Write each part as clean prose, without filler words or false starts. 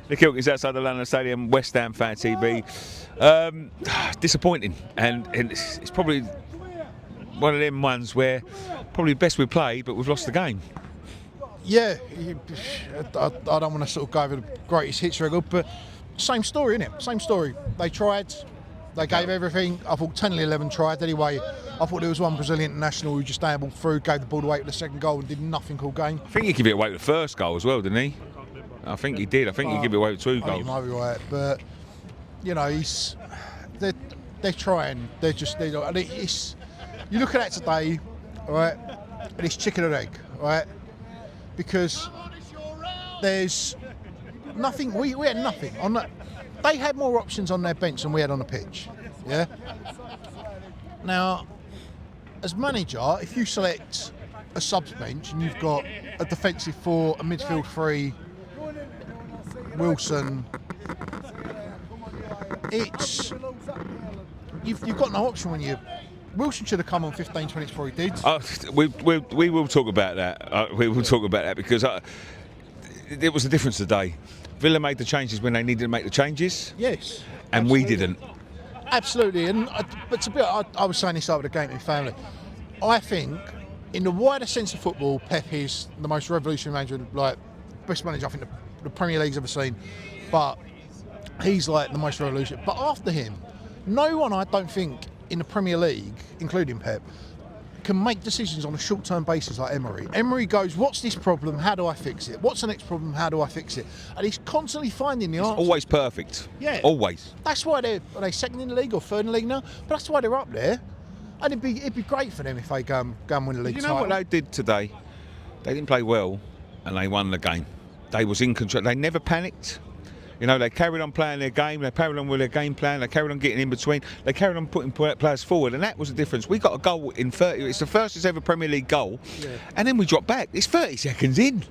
Nick Hilkins outside the London Stadium, West Ham Fan TV. Disappointing, and it's probably one of them ones where probably best we play, but we've lost the game. Yeah, I don't want to sort of go over the greatest hits record, but same story, innit? Same story. They tried, they gave everything. I thought 10 and 11 tried anyway. I thought there was one Brazilian international who just ambled through, gave the ball away for the second goal and did nothing all game. I think he gave it away with the first goal as well, didn't he? I think he did. I think he gave it away with 2 goals. You might be right, but you know, they're trying. They're and it's, you look at that today, all right, and it's chicken and egg, all right, because there's nothing. We had nothing on that. They had more options on their bench than we had on the pitch. Yeah. Now, as manager, if you select a subs bench and you've got a defensive 4, a midfield 3, Wilson, it's you've got no option when you. Wilson should have come on 15, 20 before he did. We will talk about that. We will talk about that because it was a difference today. Villa made the changes when they needed to make the changes. Yes, and absolutely. We didn't. Absolutely, but to be honest, I was saying this over the game to my family. I think, in the wider sense of football, Pep is the most revolutionary manager, like best manager I think the Premier League's ever seen. But he's like the most revolutionary. But after him, no one, I don't think, in the Premier League, including Pep, can make decisions on a short-term basis like Emery. Emery goes, what's this problem? How do I fix it? What's the next problem? How do I fix it? And he's constantly finding the answer. Always perfect. Yeah. Always. That's why are they second in the league or third in the league now? But that's why they're up there. And it'd be great for them if they go and win the league You know title. what they did today? They didn't play well, and they won the game. They was in control. They never panicked. You know, they carried on playing their game, they carried on with their game plan, they carried on getting in between, they carried on putting players forward, and that was the difference. We got a goal in 30, it's the first ever Premier League goal, and then we dropped back. It's 30 seconds in.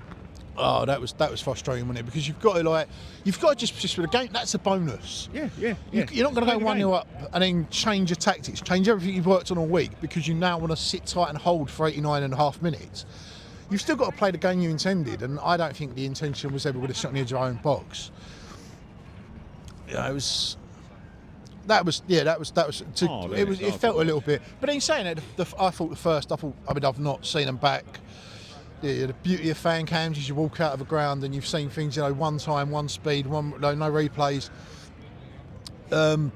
Oh, that was frustrating, wasn't it? Because you've got to just for the game. That's a bonus. Yeah. You're not going to go 1-0 up and then change your tactics, change everything you've worked on all week because you now want to sit tight and hold for 89 and a half minutes. You've still got to play the game you intended, and I don't think the intention was ever with a shot on the edge of our own box. Yeah, it felt a little bit. But in saying that, I thought I've not seen them back. The beauty of fan cams is you walk out of a ground and you've seen things, one time, one speed, no replays. I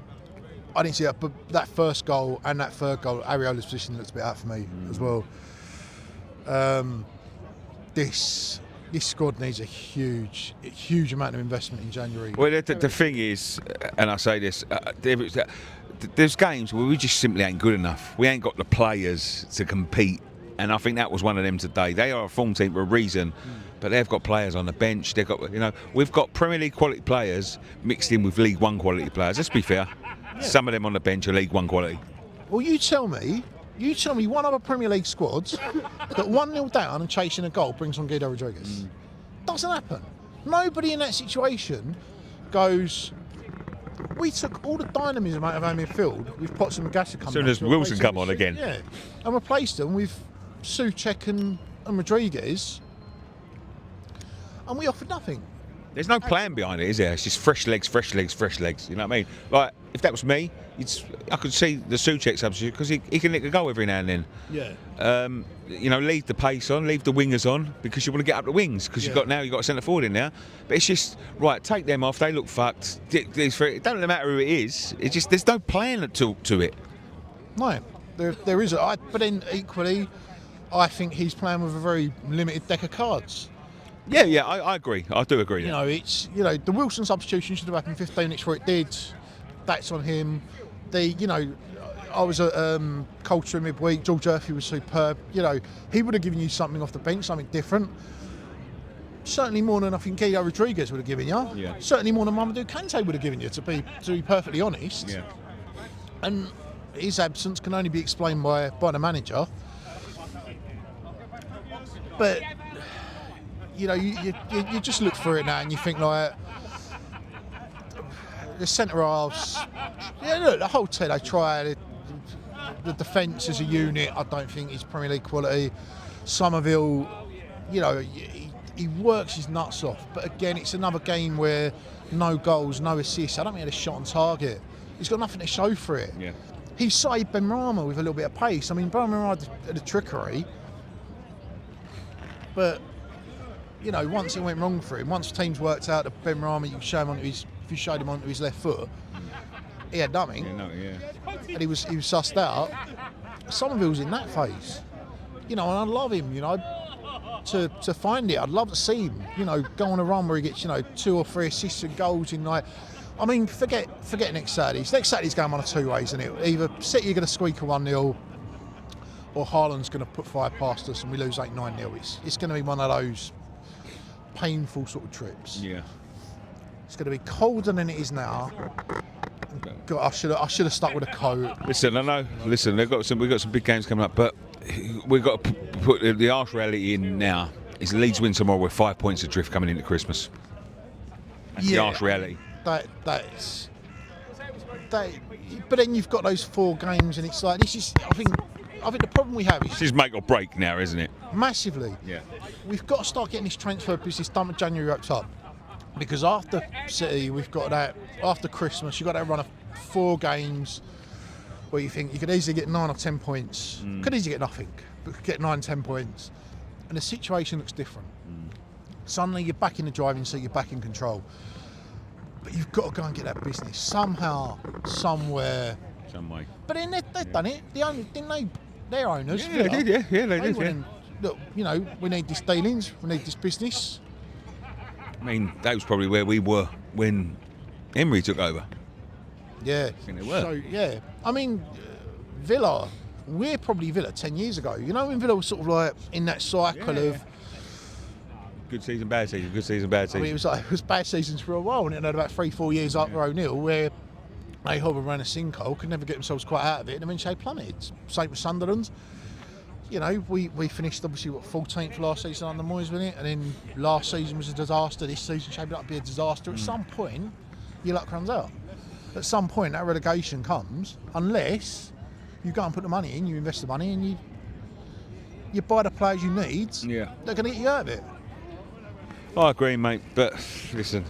didn't see that, but that first goal and that third goal, Ariola's position looks a bit out for me as well. This squad needs a huge amount of investment in January. Well, the thing is, and I say this, there's games where we just simply ain't good enough. We ain't got the players to compete, and I think that was one of them today. They are a form team for a reason, but they've got players on the bench. They've got, we've got Premier League quality players mixed in with League One quality players. Let's be fair. Yeah. Some of them on the bench are League One quality. Well, you tell me one other Premier League squads that 1-0 down and chasing a goal brings on Guido Rodriguez. Doesn't happen. Nobody in that situation goes, we took all the dynamism out of our midfield with Potts and Magasha coming. As soon as Wilson come on again. Yeah. And replaced them with Souček and Rodriguez. And we offered nothing. There's no plan behind it, is there? It's just fresh legs. You know what I mean? Like, if that was me, I could see the Souček substitute because he can nick a goal every now and then. Yeah. Leave the pace on, leave the wingers on because you want to get up the wings because you've got a centre forward in there. But it's just right. Take them off. They look fucked. It don't matter who it is. It's just there's no plan to it. No, there is. But then equally, I think he's playing with a very limited deck of cards. Yeah, I agree. I do agree. The Wilson substitution should have happened 15 minutes before it did. That's on him. I was at Culture midweek. George Murphy was superb. He would have given you something off the bench, something different. Certainly more than I think Guido Rodriguez would have given you. Yeah. Certainly more than Mamadou Kante would have given you, to be perfectly honest. Yeah. And his absence can only be explained by the manager. But you just look through it now and you think like the centre halves. Yeah, look, the whole team they try. The defence as a unit, I don't think is Premier League quality. Somerville, he works his nuts off. But again, it's another game where no goals, no assists. I don't think he had a shot on target. He's got nothing to show for it. Yeah. He saved Benrahma with a little bit of pace. I mean, Benrahma had the trickery, but you know, once it went wrong for him, once teams worked out that Benrahma, if you showed him onto his left foot, he had nothing. And he was sussed out. Somerville's in that phase, you know, and I love him, you know, to find it. I'd love to see him, you know, go on a run where he gets, you know, 2 or 3 assists and goals in like. I mean, forget next Saturday. Next Saturday's going on a 2 ways, and it either City are going to squeak a 1-0, or Haaland's going to put 5 past us and we lose 8-9-0. It's going to be one of those painful sort of trips. Yeah. It's going to be colder than it is now. God, I should have stuck with a coat. Listen, I know. Listen, we've got some big games coming up, but we've got to put the harsh reality in now. Is Leeds win tomorrow with 5 points adrift coming into Christmas. That's the harsh reality. That's. But then you've got those 4 games, and it's like this is. I think the problem we have is this is make or break now, isn't it? Massively. Yeah. We've got to start getting this transfer business done with January wrapped up, because after City, we've got that. After Christmas, you've got that run of 4 games where you think you could easily get 9 or 10 points. Could easily get nothing, but could get 9-10 points, and the situation looks different. Suddenly, you're back in the driving seat. You're back in control. But you've got to go and get that business somehow, somewhere, some way. But then they've done it. Didn't they? Their owners. Yeah, they did. Yeah, they did. Yeah. Look, you know, we need this dealings. We need this business. I mean, that was probably where we were when Emery took over. Yeah. I think they were. So yeah, I mean, Villa. We're probably Villa 10 years ago. You know, when Villa was sort of like in that cycle of. Good season, bad season. Good season, bad season. I mean, it was bad seasons for a while, and it had about 3-4 years after O'Neill where they hovered around a sinkhole, could never get themselves quite out of it, and eventually they plummeted. Same with Sunderland. You know, we finished obviously 14th last season under Moyes, wasn't it? And then last season was a disaster. This season shaped up to be a disaster. At some point, your luck runs out. At some point, that relegation comes, unless you go and put the money in, you invest the money, and you buy the players you need. Yeah. They're going to get you out of it. I agree, mate, but listen,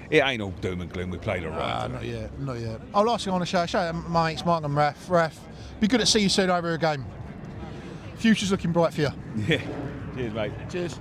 it ain't all doom and gloom. We played all right. Not yet. Oh, last thing I want to show my mates, Mark and Raf. Raf, be good to see you soon over a game. Future's looking bright for you. Yeah. Cheers, mate. Cheers.